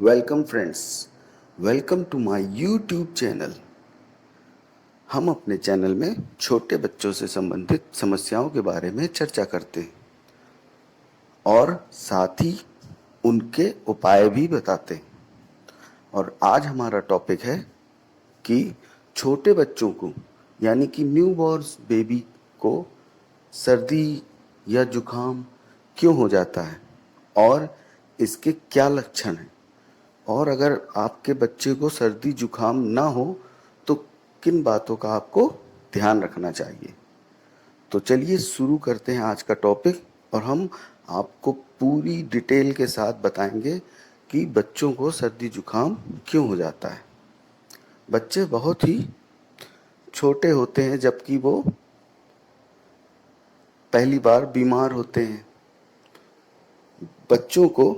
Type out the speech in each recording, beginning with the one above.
Welcome friends, welcome to my YouTube channel. हम अपने channel में छोटे बच्चों से संबंधित समस्याओं के बारे में चर्चा करते हैं और साथ ही उनके उपाय भी बताते हैं। और आज हमारा टॉपिक है कि छोटे बच्चों को यानी कि न्यू बॉर्न बेबी को सर्दी या जुखाम क्यों हो जाता है और इसके क्या लक्षण हैं, और अगर आपके बच्चे को सर्दी जुखाम ना हो तो किन बातों का आपको ध्यान रखना चाहिए। तो चलिए शुरू करते हैं आज का टॉपिक, और हम आपको पूरी डिटेल के साथ बताएंगे कि बच्चों को सर्दी जुखाम क्यों हो जाता है। बच्चे बहुत ही छोटे होते हैं जबकि वो पहली बार बीमार होते हैं। बच्चों को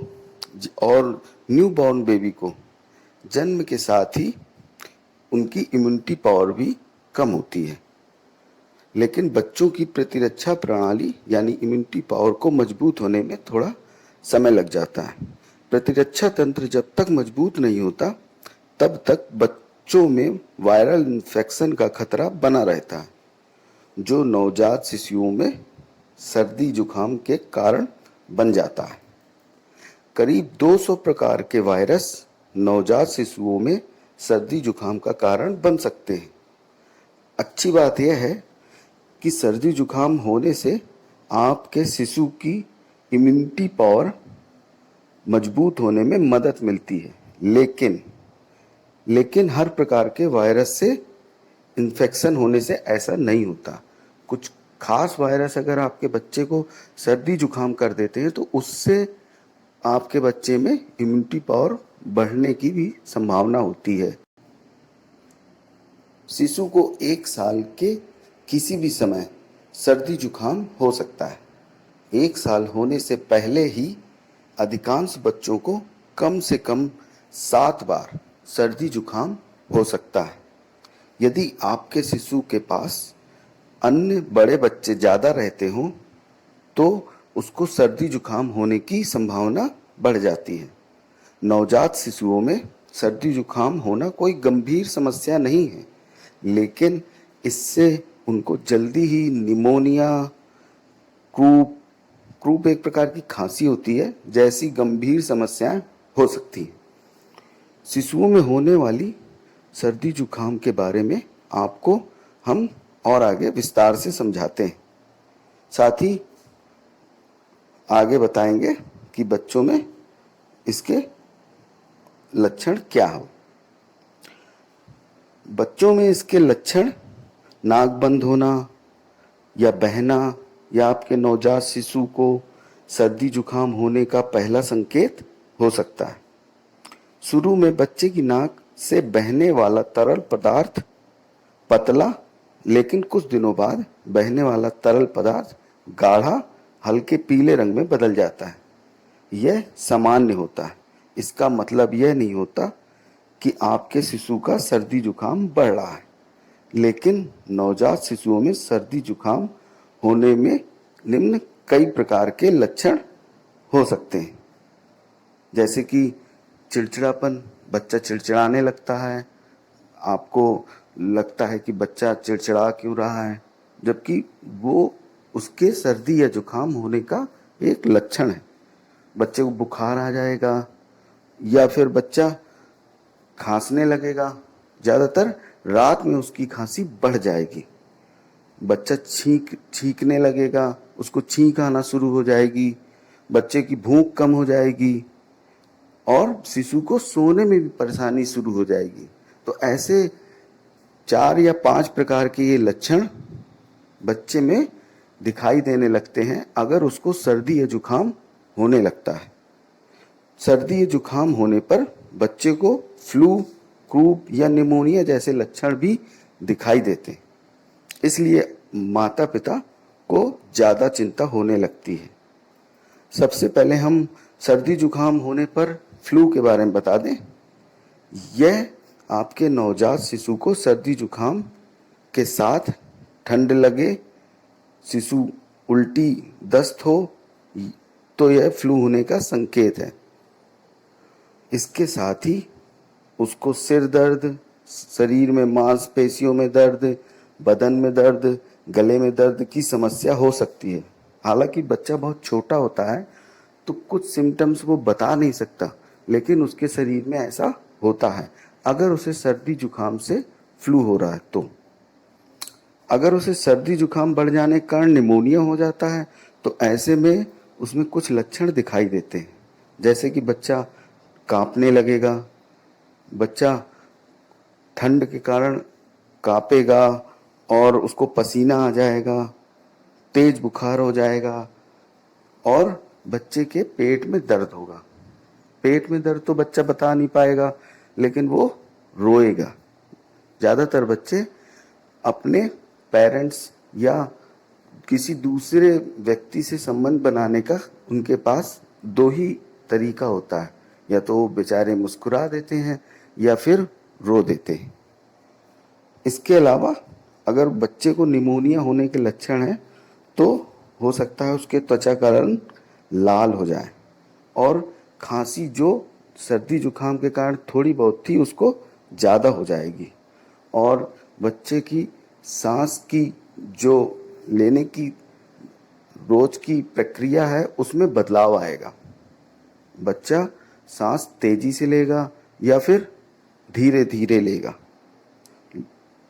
और न्यू बॉर्न बेबी को जन्म के साथ ही उनकी इम्यूनिटी पावर भी कम होती है, लेकिन बच्चों की प्रतिरक्षा प्रणाली यानी इम्यूनिटी पावर को मजबूत होने में थोड़ा समय लग जाता है। प्रतिरक्षा तंत्र जब तक मजबूत नहीं होता तब तक बच्चों में वायरल इन्फेक्शन का खतरा बना रहता है, जो नवजात शिशुओं में सर्दी जुखाम के कारण बन जाता है। करीब 200 प्रकार के वायरस नवजात शिशुओं में सर्दी जुखाम का कारण बन सकते हैं। अच्छी बात यह है कि सर्दी जुखाम होने से आपके शिशु की इम्यूनिटी पावर मजबूत होने में मदद मिलती है, लेकिन हर प्रकार के वायरस से इन्फेक्शन होने से ऐसा नहीं होता। कुछ खास वायरस अगर आपके बच्चे को सर्दी जुखाम कर देते हैं तो उससे आपके बच्चे में इम्यूनिटी पावर बढ़ने की भी संभावना होती है। शिशु को 1 साल के किसी भी समय सर्दी जुखाम हो सकता है। 1 साल होने से पहले ही अधिकांश बच्चों को कम से कम 7 बार सर्दी जुखाम हो सकता है। यदि आपके शिशु के पास अन्य बड़े बच्चे ज़्यादा रहते हों तो उसको सर्दी जुखाम होने की संभावना बढ़ जाती है। नवजात शिशुओं में सर्दी जुखाम होना कोई गंभीर समस्या नहीं है, लेकिन इससे उनको जल्दी ही निमोनिया, क्रूप क्रूप एक प्रकार की खांसी होती है, जैसी गंभीर समस्याएं हो सकती हैं। शिशुओं में होने वाली सर्दी जुखाम के बारे में आपको हम और आगे विस्तार से समझाते हैं। साथ ही आगे बताएंगे कि बच्चों में इसके लक्षण क्या हो। बच्चों में इसके लक्षण नाक बंद होना या बहना या आपके नवजात शिशु को सर्दी जुखाम होने का पहला संकेत हो सकता है। शुरू में बच्चे की नाक से बहने वाला तरल पदार्थ पतला, लेकिन कुछ दिनों बाद बहने वाला तरल पदार्थ गाढ़ा हल्के पीले रंग में बदल जाता है। यह सामान्य होता है। इसका मतलब यह नहीं होता कि आपके शिशु का सर्दी जुखाम बढ़ रहा है, लेकिन नवजात शिशुओं में सर्दी जुखाम होने में निम्न कई प्रकार के लक्षण हो सकते हैं, जैसे कि चिड़चिड़ापन, बच्चा चिड़चिड़ाने लगता है, आपको लगता है कि बच्चा चिड़चिड़ा क्यों रहा है, जबकि वो उसके सर्दी या जुखाम होने का एक लक्षण है। बच्चे को बुखार आ जाएगा या फिर बच्चा खांसने लगेगा। ज़्यादातर रात में उसकी खांसी बढ़ जाएगी। बच्चा छींकने लगेगा, उसको छींक आना शुरू हो जाएगी, बच्चे की भूख कम हो जाएगी और शिशु को सोने में भी परेशानी शुरू हो जाएगी। तो ऐसे 4 या 5 प्रकार के ये लक्षण बच्चे में दिखाई देने लगते हैं अगर उसको सर्दी या जुखाम होने लगता है। सर्दी या जुखाम होने पर बच्चे को फ्लू, क्रूप या निमोनिया जैसे लक्षण भी दिखाई देते हैं। इसलिए माता पिता को ज़्यादा चिंता होने लगती है। सबसे पहले हम सर्दी जुखाम होने पर फ्लू के बारे में बता दें। यह आपके नवजात शिशु को सर्दी जुखाम के साथ ठंड लगे, शिशु उल्टी दस्त हो तो यह फ्लू होने का संकेत है। इसके साथ ही उसको सिर दर्द, शरीर में मांसपेशियों में दर्द, बदन में दर्द, गले में दर्द की समस्या हो सकती है। हालांकि बच्चा बहुत छोटा होता है तो कुछ सिम्टम्स वो बता नहीं सकता, लेकिन उसके शरीर में ऐसा होता है। अगर उसे सर्दी जुकाम से फ्लू हो रहा है तो, अगर उसे सर्दी जुकाम बढ़ जाने के कारण निमोनिया हो जाता है तो ऐसे में उसमें कुछ लक्षण दिखाई देते हैं, जैसे कि बच्चा कांपने लगेगा, बच्चा ठंड के कारण कांपेगा और उसको पसीना आ जाएगा, तेज बुखार हो जाएगा और बच्चे के पेट में दर्द होगा। पेट में दर्द तो बच्चा बता नहीं पाएगा, लेकिन वो रोएगा। ज़्यादातर बच्चे अपने पेरेंट्स या किसी दूसरे व्यक्ति से संबंध बनाने का उनके पास दो ही तरीका होता है, या तो वो बेचारे मुस्कुरा देते हैं या फिर रो देते हैं। इसके अलावा अगर बच्चे को निमोनिया होने के लक्षण हैं तो हो सकता है उसके त्वचा का रंग लाल हो जाए और खांसी जो सर्दी जुकाम के कारण थोड़ी बहुत थी उसको ज़्यादा हो जाएगी और बच्चे की सांस की जो लेने की रोज की प्रक्रिया है उसमें बदलाव आएगा। बच्चा सांस तेजी से लेगा या फिर धीरे धीरे लेगा।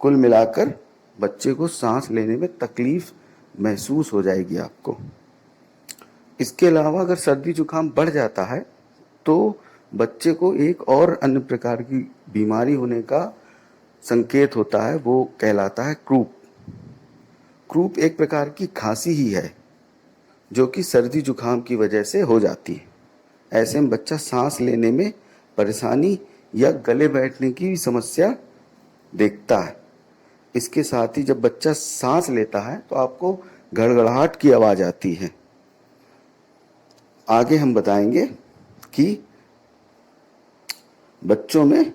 कुल मिलाकर बच्चे को सांस लेने में तकलीफ महसूस हो जाएगी आपको। इसके अलावा अगर सर्दी जुकाम बढ़ जाता है तो बच्चे को एक और अन्य प्रकार की बीमारी होने का संकेत होता है, वो कहलाता है क्रूप। क्रूप एक प्रकार की खांसी ही है जो कि सर्दी जुकाम की वजह से हो जाती है। ऐसे में बच्चा सांस लेने में परेशानी या गले बैठने की भी समस्या देखता है। इसके साथ ही जब बच्चा सांस लेता है तो आपको गड़गड़ाहट की आवाज़ आती है। आगे हम बताएंगे कि बच्चों में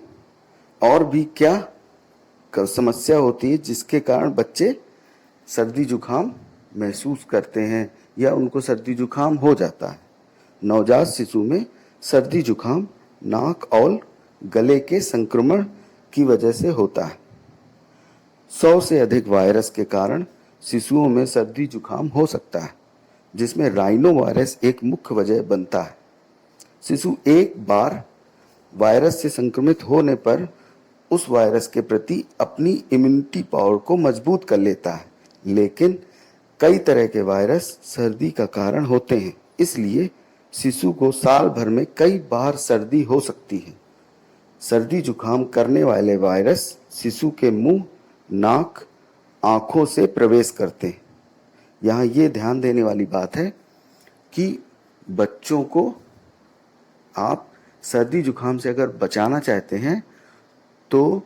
और भी क्या समस्या होती है जिसके कारण बच्चे सर्दी जुकाम महसूस करते हैं या उनको सर्दी जुकाम हो जाता है। नवजात शिशु में सर्दी जुकाम नाक और गले के संक्रमण की वजह से होता है। 100 से अधिक वायरस के कारण शिशुओं में सर्दी जुकाम हो सकता है, जिसमें राइनो वायरस एक मुख्य वजह बनता है। शिशु एक बार वायरस से संक्रमित होने पर उस वायरस के प्रति अपनी इम्यूनिटी पावर को मजबूत कर लेता है, लेकिन कई तरह के वायरस सर्दी का कारण होते हैं, इसलिए शिशु को साल भर में कई बार सर्दी हो सकती है। सर्दी जुकाम करने वाले वायरस शिशु के मुंह, नाक, आँखों से प्रवेश करते हैं। यहाँ ये ध्यान देने वाली बात है कि बच्चों को आप सर्दी जुकाम से अगर बचाना चाहते हैं तो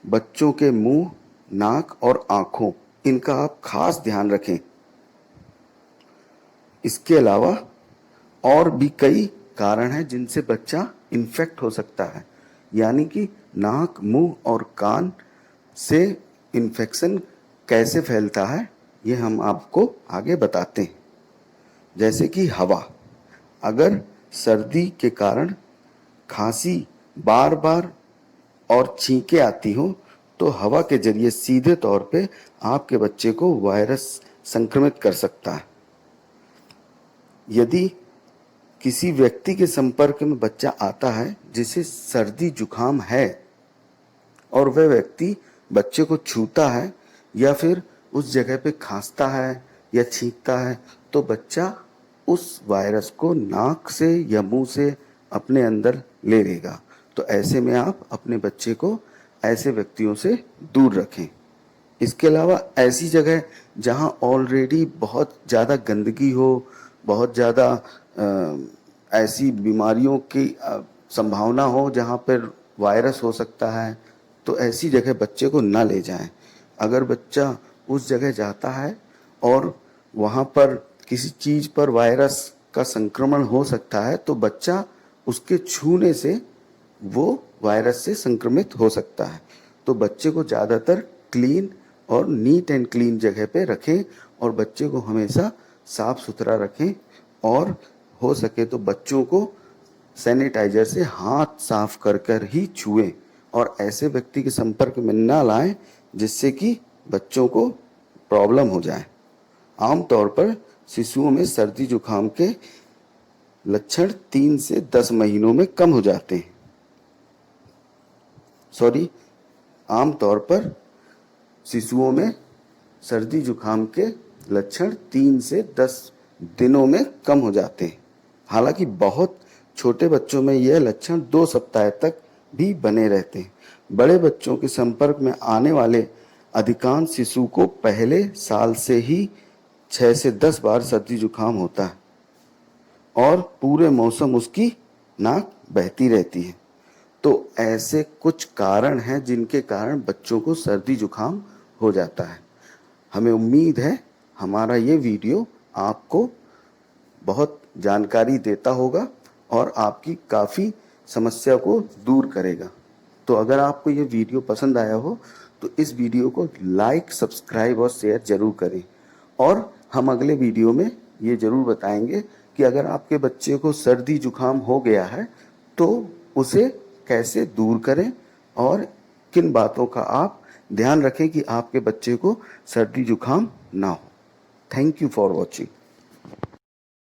बच्चों के मुंह, नाक और आँखों, इनका आप खास ध्यान रखें। इसके अलावा और भी कई कारण हैं जिनसे बच्चा इन्फेक्ट हो सकता है, यानी कि नाक, मुंह और कान से इन्फेक्शन कैसे फैलता है ये हम आपको आगे बताते हैं। जैसे कि हवा, अगर सर्दी के कारण खांसी बार बार और छींकें आती हो तो हवा के जरिए सीधे तौर पे आपके बच्चे को वायरस संक्रमित कर सकता है। यदि किसी व्यक्ति के संपर्क में बच्चा आता है जिसे सर्दी जुकाम है और वह व्यक्ति बच्चे को छूता है या फिर उस जगह पे खांसता है या छींकता है तो बच्चा उस वायरस को नाक से या मुंह से अपने अंदर ले लेगा। तो ऐसे में आप अपने बच्चे को ऐसे व्यक्तियों से दूर रखें। इसके अलावा ऐसी जगह जहां ऑलरेडी बहुत ज़्यादा गंदगी हो, बहुत ज़्यादा ऐसी बीमारियों की संभावना हो जहां पर वायरस हो सकता है, तो ऐसी जगह बच्चे को ना ले जाएं। अगर बच्चा उस जगह जाता है और वहां पर किसी चीज़ पर वायरस का संक्रमण हो सकता है तो बच्चा उसके छूने से वो वायरस से संक्रमित हो सकता है। तो बच्चे को ज़्यादातर क्लीन और नीट एंड क्लीन जगह पे रखें और बच्चे को हमेशा साफ सुथरा रखें और हो सके तो बच्चों को सैनिटाइजर से हाथ साफ कर कर ही छुएं और ऐसे व्यक्ति के संपर्क में न लाएं जिससे कि बच्चों को प्रॉब्लम हो जाए। आमतौर पर शिशुओं में सर्दी जुकाम के लक्षण 3 से 10 महीनों में कम हो जाते हैं। आमतौर पर शिशुओं में सर्दी जुकाम के लक्षण 3 से 10 दिनों में कम हो जाते हैं। हालांकि बहुत छोटे बच्चों में यह लक्षण 2 सप्ताह तक भी बने रहते हैं। बड़े बच्चों के संपर्क में आने वाले अधिकांश शिशु को पहले साल से ही 6 से 10 बार सर्दी जुकाम होता है और पूरे मौसम उसकी नाक बहती रहती है। तो ऐसे कुछ कारण हैं जिनके कारण बच्चों को सर्दी जुकाम हो जाता है। हमें उम्मीद है हमारा ये वीडियो आपको बहुत जानकारी देता होगा और आपकी काफ़ी समस्या को दूर करेगा। तो अगर आपको ये वीडियो पसंद आया हो तो इस वीडियो को लाइक, सब्सक्राइब और शेयर जरूर करें। और हम अगले वीडियो में ये जरूर बताएंगे कि अगर आपके बच्चे को सर्दी जुकाम हो गया है तो उसे कैसे दूर करें और किन बातों का आप ध्यान रखें कि आपके बच्चे को सर्दी जुकाम ना हो। Thank you for watching.